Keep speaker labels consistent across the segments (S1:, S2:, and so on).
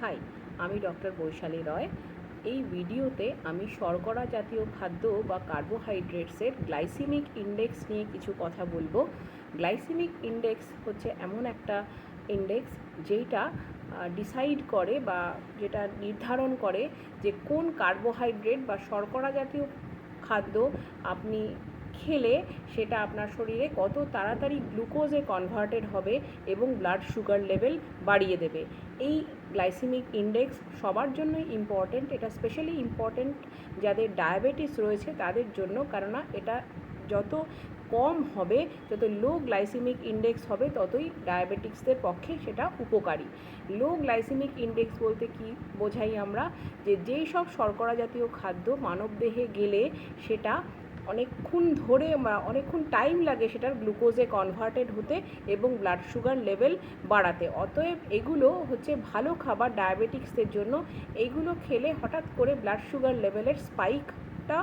S1: High, আমি doctor Vaishali রয়। এই ভিডিওতে আমি শর্করা জাতীয় খাদ্য বা কার্বোহাইড্রেটসের গ্লাইসেমিক ইন্ডেক্স নিয়ে কিছু কথা বলবো। গ্লাইসেমিক ইন্ডেক্স হচ্ছে এমন একটা ইন্ডেক্স যেটা ডিসাইড করে বা যেটা নির্ধারণ করে যে কোন কার্বোহাইড্রেট বা শর্করা জাতীয় খাদ্য আপনি খেলে সেটা আপনার শরীরে কত তাড়াতাড়ি গ্লুকোজে কনভার্টেড হবে এবং ব্লাড সুগার লেভেল বাড়িয়ে দেবে। এই গ্লাইসেমিক ইন্ডেক্স সবার জন্যই ইম্পর্ট্যান্ট। এটা স্পেশালি ইম্পর্ট্যান্ট যাদের ডায়াবেটিস রয়েছে তাদের জন্য, কেননা এটা যত কম হবে, যত লো গ্লাইসেমিক ইন্ডেক্স হবে, ততই ডায়াবেটিক্সদের পক্ষে সেটা উপকারী। লো গ্লাইসেমিক ইন্ডেক্স বলতে কি বোঝাই আমরা, যে যেই সব শর্করা জাতীয় খাদ্য মানবদেহে গেলে সেটা অনেকক্ষণ ধরে বা অনেকক্ষণ টাইম লাগে সেটার গ্লুকোজে কনভার্টেড হতে এবং ব্লাড সুগার লেভেল বাড়াতে। অতএব এগুলো হচ্ছে ভালো খাবার ডায়াবেটিক্সদের জন্য। এইগুলো খেলে হঠাৎ করে ব্লাড সুগার লেভেলের স্পাইকটা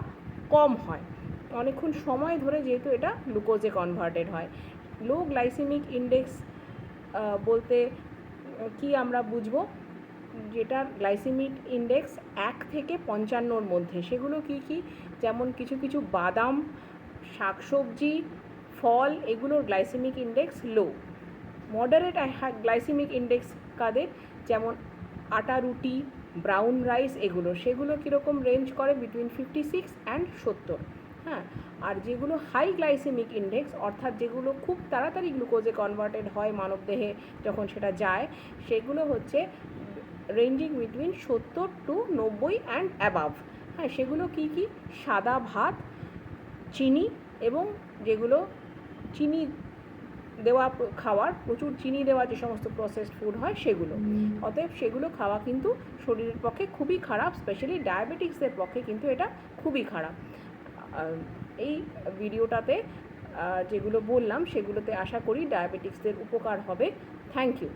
S1: কম হয়, অনেকক্ষণ সময় ধরে যেহেতু এটা গ্লুকোজে কনভার্টেড হয়। লো গ্লাইসেমিক ইন্ডেক্স বলতে কি আমরা বুঝবো, যেটার গ্লাইসেমিক ইন্ডেক্স 1 থেকে 55-র মধ্যে। সেগুলো কি কি? যেমন কিছু কিছু বাদাম, শাকসবজি, ফল, এগুলোর গ্লাইসেমিক ইন্ডেক্স লো। মডারেট গ্লাইসেমিক ইন্ডেক্স কাদের? যেমন আটা রুটি, ব্রাউন রাইস, সেগুলো কীরকম রেঞ্জ করে? Between 56 and 70। হ্যাঁ, আর যেগুলো হাই গ্লাইসেমিক ইন্ডেক্স, অর্থাৎ যেগুলো খুব তাড়াতাড়ি গ্লুকোজে কনভার্টেড হয় মানবদেহে যখন সেটা যায়, সেগুলো হচ্ছে ranging between 70 to 90 and above. হ্যাঁ, সেগুলো কি কি? সাদা ভাত, চিনি, এবং যেগুলো চিনি দেওয়া খাওয়ার, প্রচুর চিনি দেওয়া যে সমস্ত প্রসেসড ফুড হয় সেগুলো। অতএব সেগুলো খাওয়া কিন্তু শরীরের পক্ষে খুবই খারাপ, স্পেশালি ডায়াবেটিক্সদের পক্ষে কিন্তু এটা খুবই খারাপ। এই ভিডিওটাতে যেগুলো বললাম সেগুলোতে আশা করি ডায়াবেটিক্সদের উপকার হবে। Thank you.